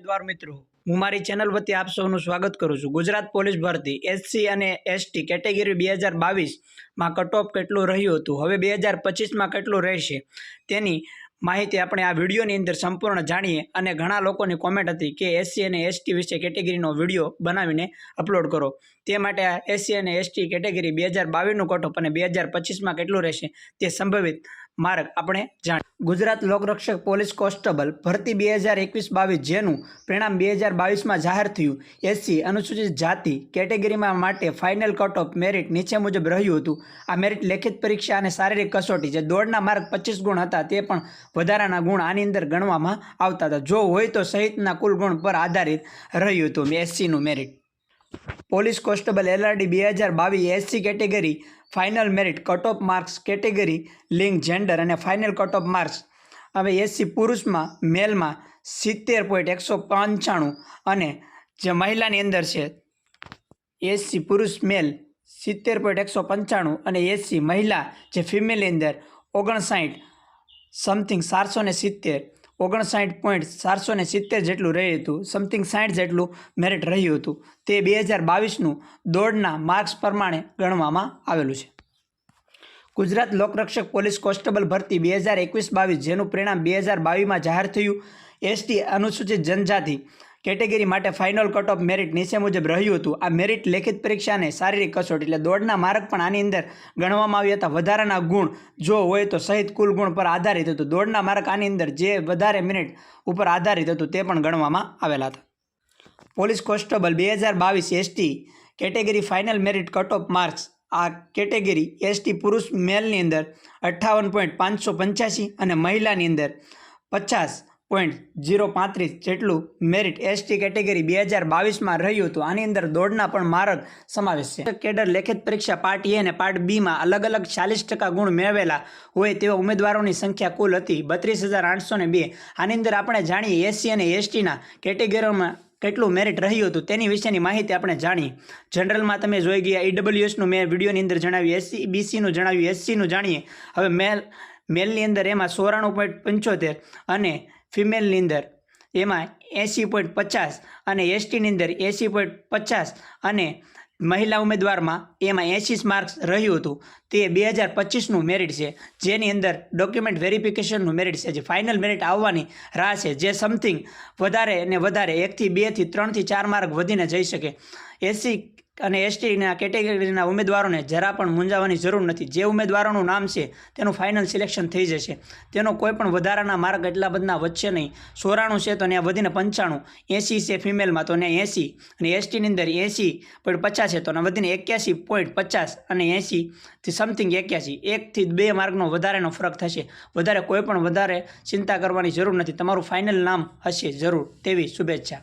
ઉમેદવાર મિત્રો, હું મારી ચેનલ વતી આપ સૌનું સ્વાગત કરું છું। ગુજરાત પોલીસ ભરતી એસસી અને એસટી કેટેગરી 2022માં કટ ઓફ કેટલું રહ્યું હતું, હવે 2025માં કેટલું રહેશે તેની માહિતી આપણે આ વિડીયોની અંદર સંપૂર્ણ જાણીએ। અને ઘણા લોકોની કોમેન્ટ હતી કે એસસી અને એસટી વિશે કેટેગરીનો વિડીયો બનાવીને અપલોડ કરો, તે માટે આ એસસી અને એસટી કેટેગરી 2022નું કટ ઓફ અને 2025માં કેટલું રહેશે તે સંભવિત માર્ક આપણે જાણીએ। ગુજરાત લોકરક્ષક પોલીસ કોન્સ્ટેબલ ભરતી 2021-22 જેનું પરિણામ 2022માં જાહેર થયું। એસસી અનુસૂચિત જાતિ કેટેગરીમાં માટે ફાઇનલ કટ ઓફ મેરિટ નીચે મુજબ રહ્યું હતું। આ મેરિટ લેખિત પરીક્ષા અને શારીરિક કસોટી જે દોડના માર્ક 25 ગુણ હતા તે પણ વધારાના ગુણ આની અંદર ગણવામાં આવતા હતા, જો હોય તો સહિતના કુલ ગુણ પર આધારિત રહ્યું હતું એસસીનું merit. Police constable LRD 2022 SC category final merit cut off marks category લિંગ જેન્ડર અને ફાઇનલ કટ ઓફ માર્ક્સ હવે એસસી પુરુષમાં મેલમાં 70.195 અને જે મહિલાની અંદર છે એસસી પુરુષ મેલ 70.195 અને એસસી મહિલા જે ફિમેલની અંદર 59 સમથિંગ 470 59.470 જેટલું રહ્યું હતું, સમથિંગ 60 જેટલું મેરિટ રહ્યું હતું। તે 2022નું દોડના માર્ક્સ પ્રમાણે ગણવામાં આવેલું છે। ગુજરાત લોકરક્ષક પોલીસ કોન્સ્ટેબલ ભરતી 2021-22 જેનું પરિણામ 2022માં જાહેર થયું। એસટી અનુસૂચિત જનજાતિ કેટેગરી માટે ફાઇનલ કટ ઓફ મેરિટ નીચે મુજબ રહ્યું હતું। આ મેરિટ લેખિત પરીક્ષા અને શારીરિક કસોટી એટલે દોડના માર્ક પણ આની અંદર ગણવામાં આવ્યા હતા। વધારાના ગુણ જો હોય તો સહિત કુલ ગુણ પર આધારિત હતું। દોડના માર્ક આની અંદર જે વધારે મિનિટ ઉપર આધારિત હતું તે પણ ગણવામાં આવેલા હતા। Police constable 2022 ST category final merit cut off marks આ કેટેગરી એસટી પુરુષ મેલની અંદર 58.585 અને મહિલાની અંદર 50.035 જેટલું મેરિટ એસટી કેટેગરી 2022માં રહ્યું હતું। આની અંદર દોડના પણ માર્ક સમાવેશ છે। કેડર લેખિત પરીક્ષા પાર્ટ એ અને પાર્ટ બીમાં અલગ અલગ 40% ગુણ મેળવેલા હોય તેવા ઉમેદવારોની સંખ્યા કુલ હતી 32,802। આની અંદર આપણે જાણીએ એસસી અને એસટીના કેટેગરીમાં કેટલું મેરિટ રહ્યું હતું તેની વિશેની માહિતી આપણે જાણીએ। જનરલમાં તમે જોઈ ગયા ઈડબ્લ્યુએસનું મેં વિડીયોની અંદર જણાવ્યું, એસસી બીસીનું જણાવ્યું, એસસીનું જાણીએ। હવે મેલની અંદર એમાં 94.75 અને ફિમેલની અંદર એમાં 80.50 અને એસટીની અંદર 80.50 અને મહિલા ઉમેદવારમાં એમાં 80 માર્ક્સ રહ્યું હતું। તે 2025નું મેરિટ છે, જેની અંદર ડોક્યુમેન્ટ વેરિફિકેશનનું મેરિટ છે, જે ફાઇનલ મેરિટ આવવાની રાહ છે, જે સમથિંગ વધારે ને વધારે 1 થી 2 થી 3 થી 4 માર્ક વધીને જઈ શકે। એસસી અને એસટીના કેટેગરીના ઉમેદવારોને જરા પણ મૂંઝાવાની જરૂર નથી। જે ઉમેદવારોનું નામ છે તેનું ફાઇનલ સિલેક્શન થઈ જશે, તેનો કોઈ પણ વધારાના માર્ક એટલા બધા વધશે નહીં। 94 છે તો ત્યાં વધીને 95, 80 છે ફિમેલમાં તો ત્યાં 80 અને એસટીની અંદર 80.50 છે તો વધીને 81.50 અને 80 થી સમથિંગ 81, 1 થી 2 માર્કનો વધારેનો ફરક થશે। વધારે કોઈ પણ વધારે ચિંતા કરવાની જરૂર નથી, તમારું ફાઇનલ નામ હશે જરૂર તેવી શુભેચ્છા।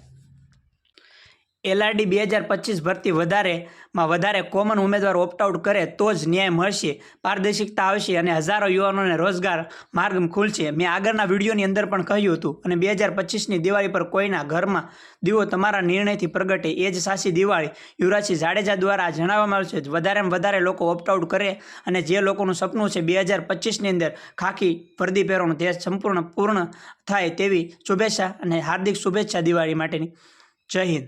એલઆરડી 2025 ભરતી વધારેમાં વધારે કોમન ઉમેદવાર ઓપ્ટ આઉટ કરે તો જ ન્યાય મળશે, પારદર્શિકતા આવશે અને હજારો યુવાનોને રોજગાર માર્ગ ખુલશે। મેં આગળના વિડીયોની અંદર પણ કહ્યું હતું અને 2025ની દિવાળી પર કોઈના ઘરમાં દીવો તમારા નિર્ણયથી પ્રગટે એ જ સાચી દિવાળી યુવરાજસિંહ જાડેજા દ્વારા જણાવવામાં આવ્યું છે। વધારેમાં વધારે લોકો ઓપ્ટ આઉટ કરે અને જે લોકોનું સપનું છે 2025ની અંદર ખાખી વર્દી પહેરવાનું તે પૂર્ણ થાય તેવી શુભેચ્છા અને હાર્દિક શુભેચ્છા દિવાળી માટેની। જય હિન્દ।